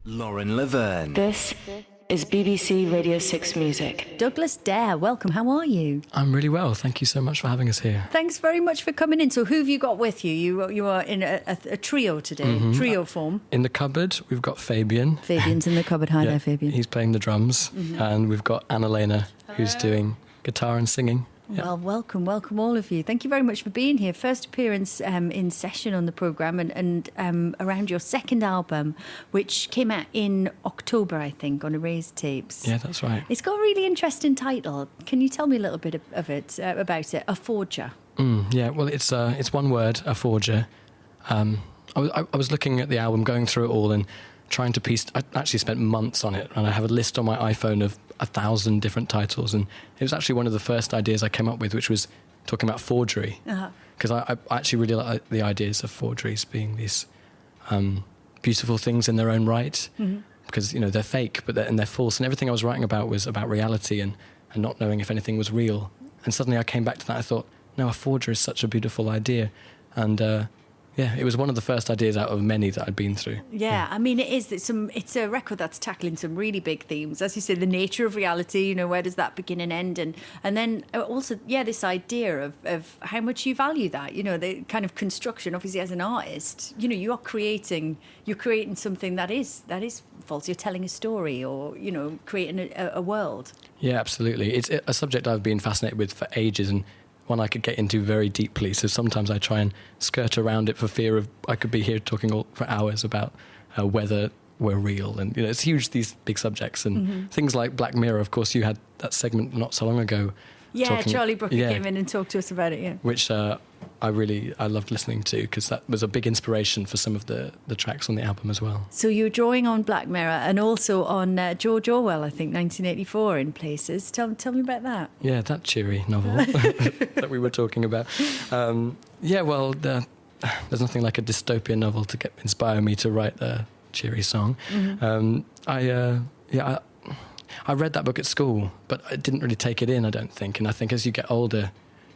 Lauren Laverne. This is BBC Radio 6 Music. Douglas Dare, welcome. How are you? I'm really well. Thank you so much for having us here. Thanks very much for coming in. So who have you got with you? You are in a trio today, trio form. In the cupboard, we've got Fabian. Fabian's in the cupboard. Hi there, Fabian. He's playing the drums. And we've got Annalena, who's doing guitar and singing. Well, welcome all of you. Thank you very much for being here. First appearance in session on the programme and around your second album, which came out in October, I think, on Erased Tapes. Yeah, that's right. It's got a really interesting title. Can you tell me a little bit of it, about it? A Forger. Yeah, well, it's one word, A Forger. I was looking at the album, going through it all and trying to piece... I actually spent months on it, and I have a list on my iPhone of 1,000 different titles, and it was actually one of the first ideas I came up with, which was talking about forgery, because I actually really like the ideas of forgeries being these beautiful things in their own right, because they're fake, but they're false, and everything I was writing about was about reality and not knowing if anything was real. And suddenly I came back to that. I thought, no, a forger is such a beautiful idea, and yeah, it was one of the first ideas out of many that I'd been through. Yeah, I mean, it's a record that's tackling some really big themes. As you say, the nature of reality, where does that begin and end? And then also, this idea of how much you value that, the kind of construction, obviously as an artist, you're creating something that is false. You're telling a story or, creating a world. Yeah, absolutely. It's a subject I've been fascinated with for ages, and one I could get into very deeply, so sometimes I try and skirt around it for fear of I could be here talking for hours about whether we're real, and it's huge, these big subjects, and things like Black Mirror. Of course, you had that segment not so long ago. Yeah, Charlie Brooker came in and talked to us about it. Yeah, which I loved listening to, because that was a big inspiration for some of the tracks on the album as well. So you were drawing on Black Mirror and also on George Orwell, I think, 1984 in places. Tell me about that. Yeah, that cheery novel that we were talking about. There's nothing like a dystopian novel to inspire me to write a cheery song. I read that book at school, but I didn't really take it in, I don't think. And I think as you get older,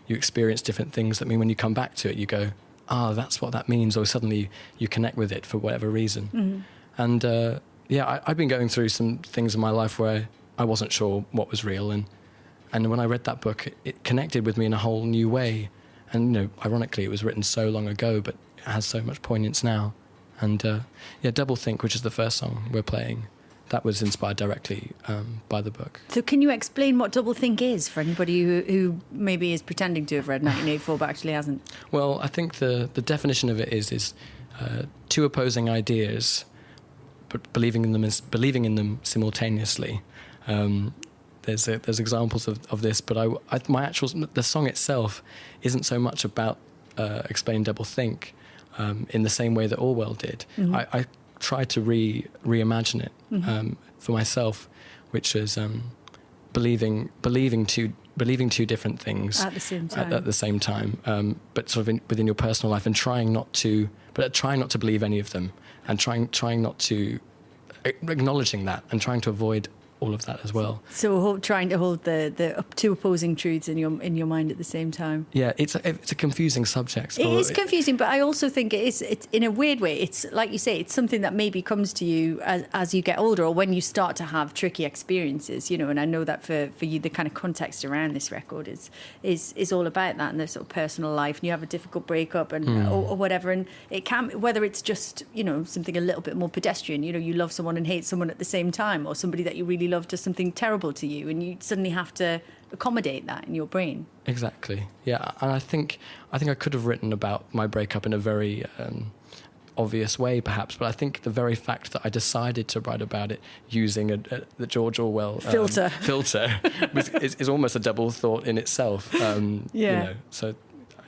you experience different things that mean when you come back to it, you go, that's what that means, or suddenly you connect with it for whatever reason. And I've been going through some things in my life where I wasn't sure what was real, and when I read that book, it connected with me in a whole new way. And ironically, it was written so long ago, but it has so much poignance now. And Doublethink, which is the first song we're playing, that was inspired directly by the book. So can you explain what Doublethink is for anybody who maybe is pretending to have read 1984 but actually hasn't? Well, I think the definition of it is two opposing ideas, but believing in them simultaneously. There's examples of this, but the song itself isn't so much about explaining doublethink in the same way that Orwell did. I tried to reimagine it for myself, which is believing two different things at the same time, but sort of within your personal life, and trying not to believe any of them, and trying not to acknowledging that, and trying to avoid all of that as well. So trying to hold the two opposing truths in your mind at the same time. Yeah, it's a confusing subject. It is confusing, but I also think it's in a weird way. It's like you say, it's something that maybe comes to you as you get older, or when you start to have tricky experiences. And I know that for you, the kind of context around this record is all about that, and the sort of personal life. And you have a difficult breakup and or whatever, and it can, whether it's just something a little bit more pedestrian. You love someone and hate someone at the same time, or somebody that you really love does something terrible to you, and you suddenly have to accommodate that in your brain. Exactly. Yeah, and I think I could have written about my breakup in a very obvious way, perhaps, but I think the very fact that I decided to write about it using the George Orwell filter is almost a double thought in itself. So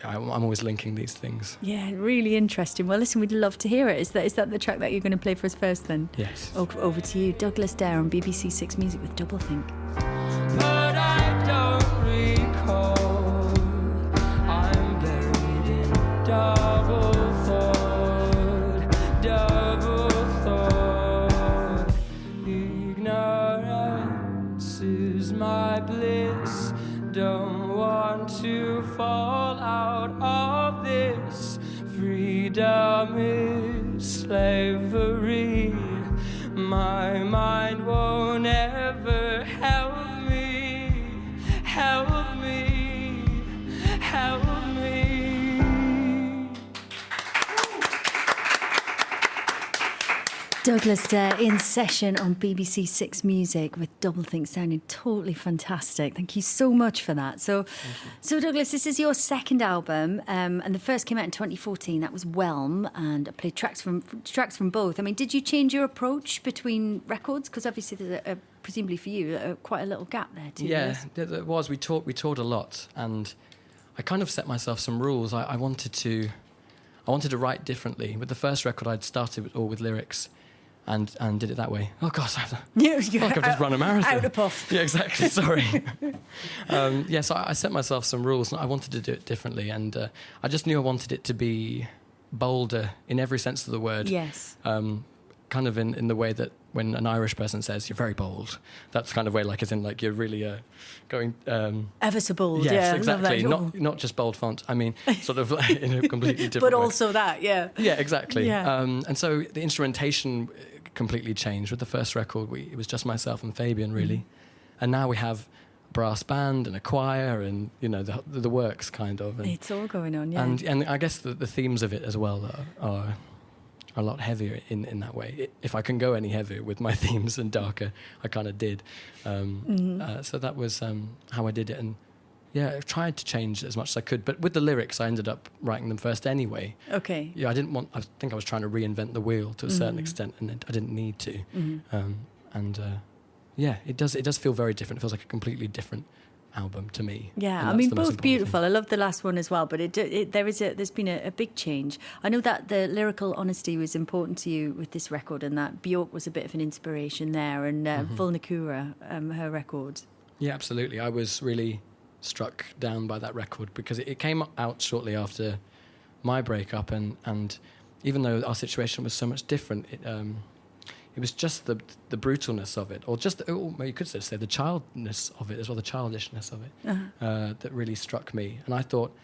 I'm always linking these things. Yeah, really interesting. Well, listen, we'd love to hear it. Is that the track that you're going to play for us first then? Yes. Over to you. Douglas Dare on BBC 6 Music with Doublethink. But I don't recall. I'm buried in double thought. Ignorance is my bliss. Don't want to fall out of this. Freedom is slavery. My mind won't ever help me, help me, help me. Douglas there in session on BBC Six Music with Doublethink, sounding totally fantastic. Thank you so much for that. So Douglas, this is your second album, and the first came out in 2014. That was Whelm, and I played tracks from both. I mean, did you change your approach between records? Because obviously there's presumably for you quite a little gap there too. Yeah, there was. We toured a lot, and I kind of set myself some rules. I wanted to write differently. With the first record, I'd started all with lyrics. And did it that way. Oh gosh, I feel like I've just run a marathon. Out of puff. Yeah, exactly. Sorry. So I set myself some rules, and I wanted to do it differently. And I just knew I wanted it to be bolder in every sense of the word. Yes. Kind of in the way that when an Irish person says you're very bold, that's kind of way like as in like you're really going ever so bold. Yes, yeah, exactly. Not just bold font. I mean, sort of like in a completely different but way. also that, yeah. Yeah, exactly. Yeah. And so the instrumentation completely changed. With the first record, it was just myself and Fabian, really. And now we have a brass band and a choir and, you know, the works, kind of. And, it's all going on, yeah. And I guess the themes of it as well are a lot heavier in that way. If I can go any heavier with my themes and darker, I kind of did. So that was how I did it. And yeah, I tried to change as much as I could. But with the lyrics, I ended up writing them first anyway. Okay. Yeah, I think I was trying to reinvent the wheel to a certain extent, and I didn't need to. Yeah, it does feel very different. It feels like a completely different album to me. Yeah, I mean, both beautiful. I love the last one as well, but there's been a big change. I know that the lyrical honesty was important to you with this record, and that Björk was a bit of an inspiration there, and Vulnikura, her record. Yeah, absolutely. I was really struck down by that record because it came out shortly after my breakup, and even though our situation was so much different, it was just the brutalness of it, or just you could say the childness of it as well, the childishness of it, that really struck me. And I thought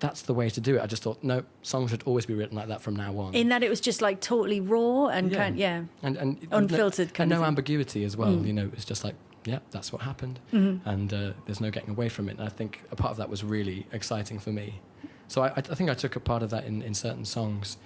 that's the way to do it. I just thought, no, songs should always be written like that from now on. In that it was just like totally raw and and unfiltered kind of no thing. Ambiguity as well. You know, it's just like, yeah, that's what happened, and there's no getting away from it. And I think a part of that was really exciting for me. So I think I took a part of that in certain songs.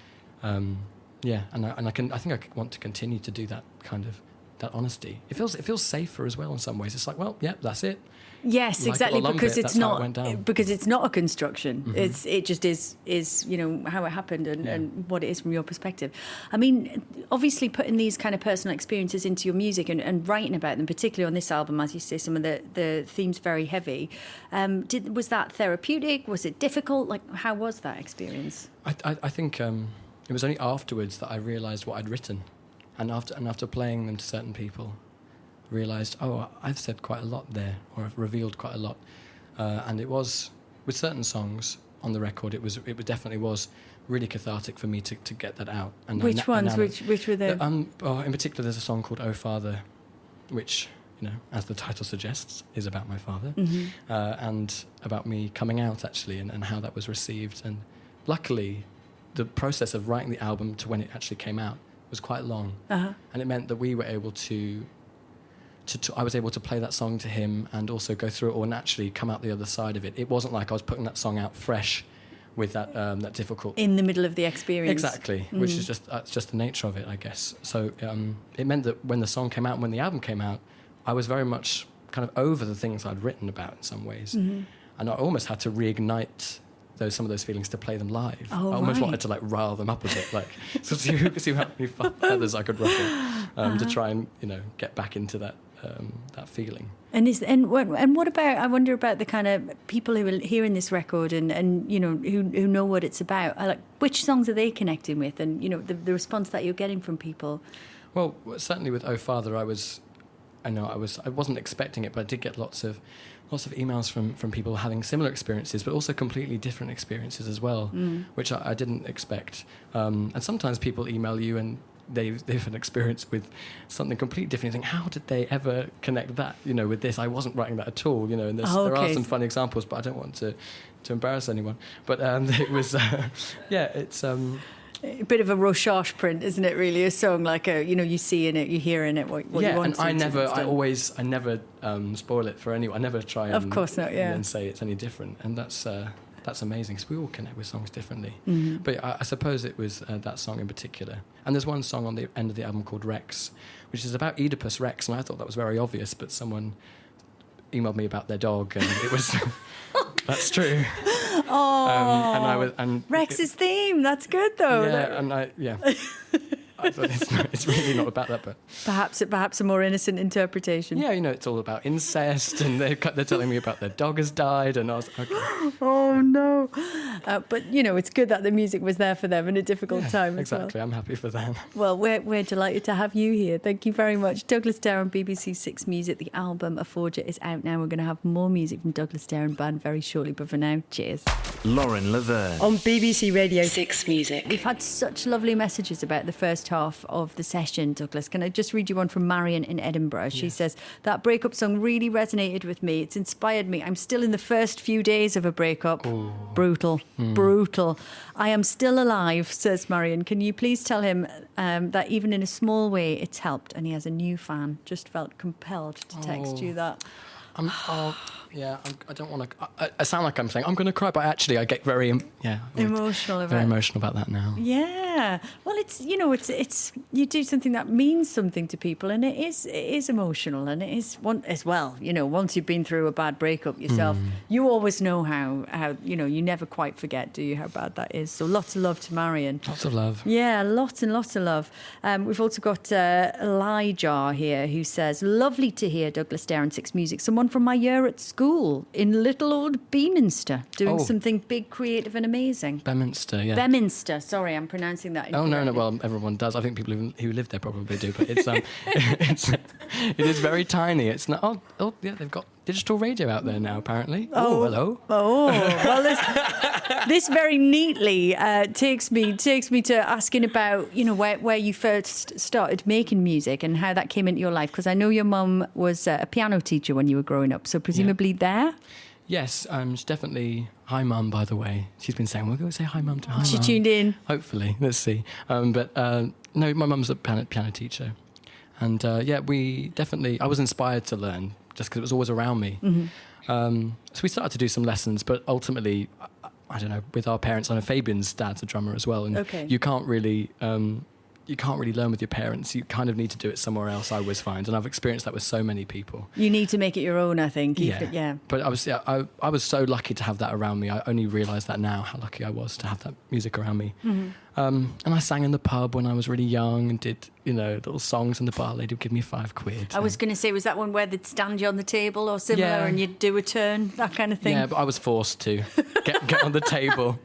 Yeah, and I think I want to continue to do that kind of that honesty. It feels safer as well in some ways. It's like, well, yeah, that's it. Yes, Like exactly, because it's not a construction. It just is you know how it happened and what it is from your perspective. I mean, obviously putting these kind of personal experiences into your music and writing about them, particularly on this album, as you say, some of the themes very heavy. Was that therapeutic? Was it difficult? Like, how was that experience? I think it was only afterwards that I realised what I'd written, and after playing them to certain people, realised, oh, I've said quite a lot there, or I've revealed quite a lot, and it was with certain songs on the record. It definitely was really cathartic for me to get that out. And which ones? Which were they? In particular, there's a song called "Oh Father," which, you know, as the title suggests, is about my father, and about me coming out actually, and how that was received. And luckily, the process of writing the album to when it actually came out was quite long, and it meant that we were able to I was able to play that song to him and also go through it all and actually come out the other side of it. It wasn't like I was putting that song out fresh with that difficult... In the middle of the experience. Exactly, which is just the nature of it, I guess. So it meant that when the song came out and when the album came out, I was very much kind of over the things I'd written about in some ways. And I almost had to reignite some of those feelings to play them live. Oh, I almost right. wanted to like rile them up a bit, like so see how many feathers I could ruffle to try and, you know, get back into that feeling. And what about? I wonder about the kind of people who are hearing this record and you know who know what it's about. Like, which songs are they connecting with, and you know the response that you're getting from people. Well, certainly with "Oh Father," I wasn't expecting it, but I did get lots of emails from people having similar experiences, but also completely different experiences as well, which I didn't expect. And sometimes people email you and they've had an experience with something completely different. You think, how did they ever connect that, you know, with this? I wasn't writing that at all, you know. And there are some funny examples, but I don't want to embarrass anyone. But it was, it's. A bit of a Rochage print, isn't it? Really, a song like you see in it, you hear in it what you want. And I never spoil it for anyone. I never try and of course not, yeah, and say it's any different, and that's amazing because we all connect with songs differently. Mm-hmm. But I suppose it was that song in particular. And there's one song on the end of the album called Rex, which is about Oedipus Rex, and I thought that was very obvious, but someone emailed me about their dog, and it was that's true. Oh, Rex's theme. That's good though. Yeah, I thought it's really not about that, but perhaps a more innocent interpretation. Yeah, it's all about incest, and they're telling me about their dog has died, and I was okay. Oh no! But it's good that the music was there for them in a difficult time. Exactly, as well. I'm happy for them. Well, we're delighted to have you here. Thank you very much, Douglas Dare on BBC Six Music. The album A Forger is out now. We're going to have more music from Douglas Dare and band very shortly. But for now, cheers. Lauren Laverne on BBC Radio 6 Music. We've had such lovely messages about the first half of the session, Douglas. Can I just read you one from Marion in Edinburgh? She says, that breakup song really resonated with me. It's inspired me. I'm still in the first few days of a breakup. Ooh. Brutal. I am still alive, says Marion. Can you please tell him that even in a small way it's helped, and he has a new fan? Just felt compelled to text you that. I don't want to. I sound like I'm saying I'm going to cry, but actually, I get very emotional about that now. Yeah, well, it's you do something that means something to people, and it is emotional, and it is one as well. Once you've been through a bad breakup yourself, you always know how you never quite forget, do you, how bad that is. So lots of love to Marion. Lots of love. Yeah, lots and lots of love. We've also got Elijah here who says, lovely to hear Douglas Dare on Six Music. Someone from my year at school in little old Beaminster doing something big, creative and amazing. Beaminster, yeah. Beaminster, sorry, I'm pronouncing that incorrectly. Oh, no, well, everyone does. I think people who live there probably do, but it is very tiny. It's not, they've got digital radio out there now, apparently. Oh, hello. Oh, well, this very neatly takes me to asking about, where you first started making music and how that came into your life, because I know your mum was a piano teacher when you were growing up, so presumably there? Yes, she's definitely... Hi, Mum, by the way. She's been saying, we're going to say hi, Mum, to hi, Mum. She tuned in? Hopefully. Let's see. No, my mum's a piano teacher. And, we definitely... I was inspired to learn just because it was always around me. Mm-hmm. So we started to do some lessons, but ultimately, I don't know, with our parents, I know Fabian's dad's a drummer as well, and you can't really learn with your parents. You kind of need to do it somewhere else, I always find, and I've experienced that with so many people. You need to make it your own, I think. But I was so lucky to have that around me. I only realise that now, how lucky I was to have that music around me. Mm-hmm. And I sang in the pub when I was really young and did, little songs, and the bar lady would give me £5. I was going to say, was that one where they'd stand you on the table or similar and you'd do a turn, that kind of thing? Yeah, but I was forced to get on the table.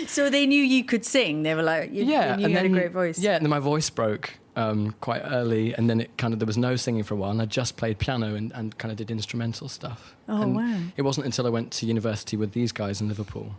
So they knew you could sing? They were like, they knew you had a great voice? Yeah, and then my voice broke quite early, and then there was no singing for a while, and I just played piano and kind of did instrumental stuff. Oh, and wow. It wasn't until I went to university with these guys in Liverpool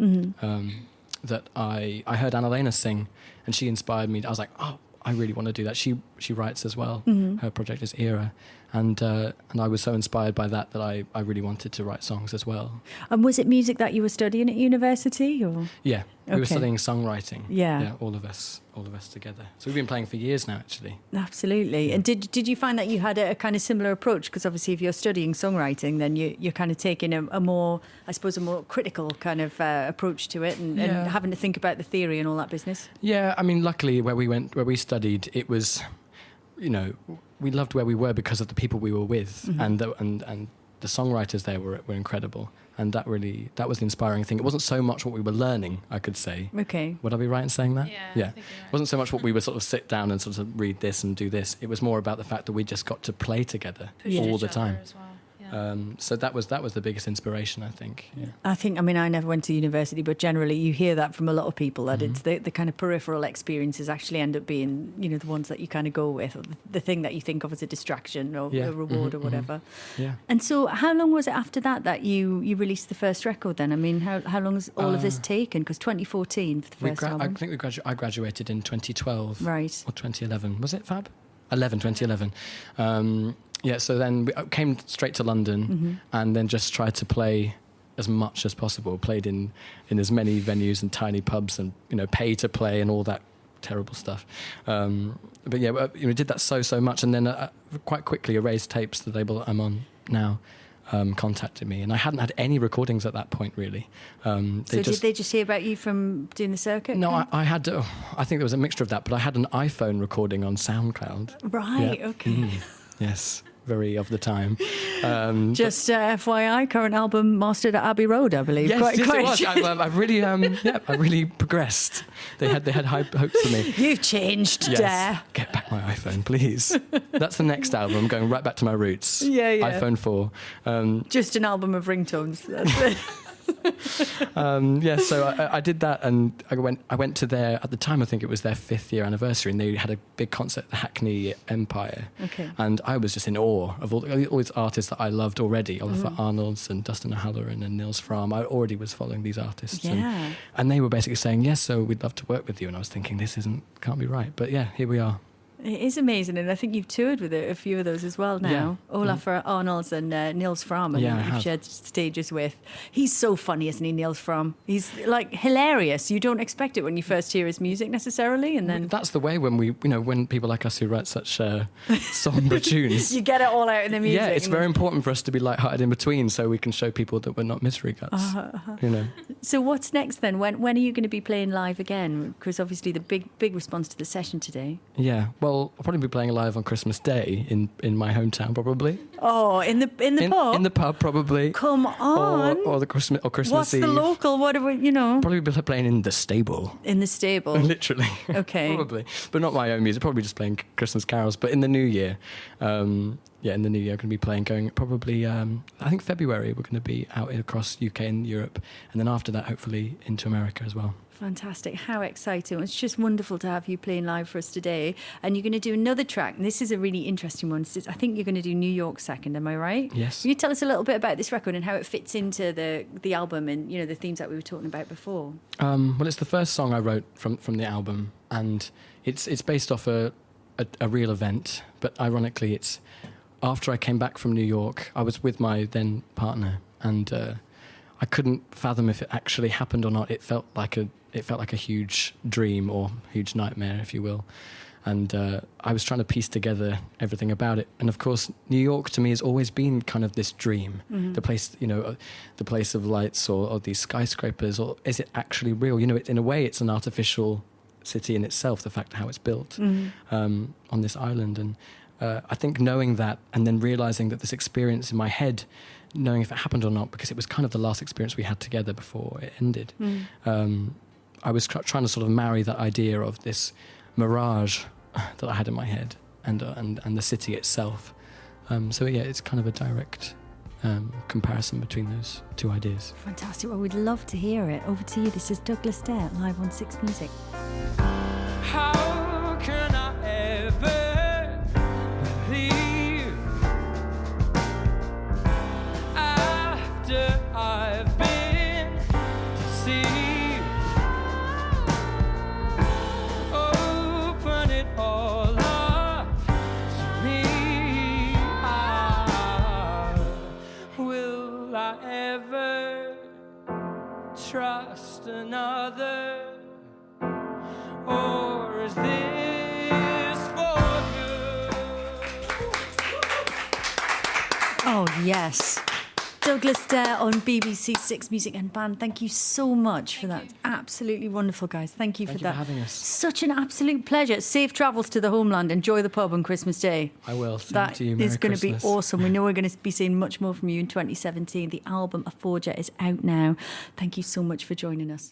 that I heard Annalena sing, and she inspired me. I was like, oh, I really want to do that. She writes as well. Mm-hmm. Her project is Era. And I was so inspired by that I really wanted to write songs as well. And was it music that you were studying at university? Or? Yeah, we were studying songwriting. Yeah, all of us together. So we've been playing for years now, actually. Absolutely. Yeah. And did you find that you had a kind of similar approach? Because obviously, if you're studying songwriting, then you're kind of taking a more critical kind of approach to it, and having to think about the theory and all that business. Yeah, I mean, luckily, where we studied, it was, we loved where we were because of the people we were with, mm-hmm. and the songwriters there were incredible, and that was the inspiring thing. It wasn't so much what we were learning, I could say. Okay. Would I be right in saying that? Yeah. It wasn't so much what we would sort of sit down and sort of read this and do this. It was more about the fact that we just got to play together all the time. As well. So that was the biggest inspiration, I think. Yeah. I never went to university, but generally you hear that from a lot of people, that mm-hmm. it's the kind of peripheral experiences actually end up being, the ones that you kind of go with, or the thing that you think of as a distraction or a reward, mm-hmm, or whatever. Mm-hmm. Yeah. And so how long was it after that you released the first record then? I mean, how long has all of this taken? Because 2014 for the first album. I think I graduated in 2012. Right. Or 2011. Was it, Fab? 2011. Yeah, so then we came straight to London, mm-hmm. and then just tried to play as much as possible. Played in as many venues and tiny pubs, and pay to play and all that terrible stuff. But yeah, did that so much, and then quite quickly, Erased Tapes, the label that I'm on now, contacted me, and I hadn't had any recordings at that point, really. Did they just hear about you from doing the circuit? No, I had. I think there was a mixture of that, but I had an iPhone recording on SoundCloud. Right. Yeah. Okay. Yes. Very of the time. Just FYI, current album mastered at Abbey Road, I believe. Yes, it was. I've really, I really progressed. They had high hopes for me. You've changed, yes. Dare. Get back my iPhone, please. That's the next album. I'm going right back to my roots. Yeah. iPhone 4. Just an album of ringtones. That's it. So I did that, and I went to their, at the time I think it was their 5th year anniversary, and they had a big concert at the Hackney Empire. Okay. And I was just in awe of all these artists that I loved already, Oliver Arnolds and Dustin O'Halloran and Nils Frahm. I already was following these artists. Yeah. And they were basically saying, yes, so we'd love to work with you. And I was thinking, can't be right. But yeah, here we are. It is amazing, and I think you've toured with a few of those as well now. Yeah. Olafur Arnolds and Nils Frahm, and you've shared stages with. He's so funny, isn't he, Nils Frahm? He's like hilarious. You don't expect it when you first hear his music necessarily, and then that's the way when when people like us who write such somber tunes, you get it all out in the music. Yeah, it's very important for us to be lighthearted in between, so we can show people that we're not misery guts. So what's next then? When are you going to be playing live again? Because obviously the big response to the session today. Yeah, well, I'll probably be playing live on Christmas Day in my hometown, probably. Oh, in the pub? In the pub, probably. Come on. Or Christmas What's Eve. the local? What are we, Probably be playing in the stable. In the stable. Literally. Okay. Probably. But not my own music, probably just playing Christmas carols. But in the new year, I'm going to be going probably, I think February, we're going to be out across UK and Europe. And then after that, hopefully into America as well. Fantastic. How exciting. It's just wonderful to have you playing live for us today. And you're going to do another track. And this is a really interesting one. I think you're going to do New York second, am I right? Yes. Can you tell us a little bit about this record and how it fits into the album and, the themes that we were talking about before? Well, it's the first song I wrote from the album. And it's based off a real event. But ironically, it's after I came back from New York, I was with my then partner. And I couldn't fathom if it actually happened or not. It felt like a huge dream or huge nightmare, if you will. And I was trying to piece together everything about it. And of course, New York to me has always been kind of this dream, the place, the place of lights or these skyscrapers, or is it actually real? In a way, it's an artificial city in itself, the fact how it's built on this island. And I think knowing that and then realizing that this experience in my head, knowing if it happened or not, because it was kind of the last experience we had together before it ended. I was trying to sort of marry that idea of this mirage that I had in my head and the city itself. It's kind of a direct comparison between those two ideas. Fantastic. Well, we'd love to hear it. Over to you. This is Douglas Dare, live on Six Music. How can I ever believe after I've been deceived? Open it all up to me. Will I ever trust another? Or is this for good? Oh, yes. Douglas Dare on BBC Six Music and Band. Thank you so much for that. Absolutely wonderful, guys. Thank you for that. Thank you for having us. Such an absolute pleasure. Safe travels to the homeland. Enjoy the pub on Christmas Day. I will. That to you. Merry is going to be Christmas. awesome. We know we're going to be seeing much more from you in 2017. The album A Forger is out now. Thank you so much for joining us.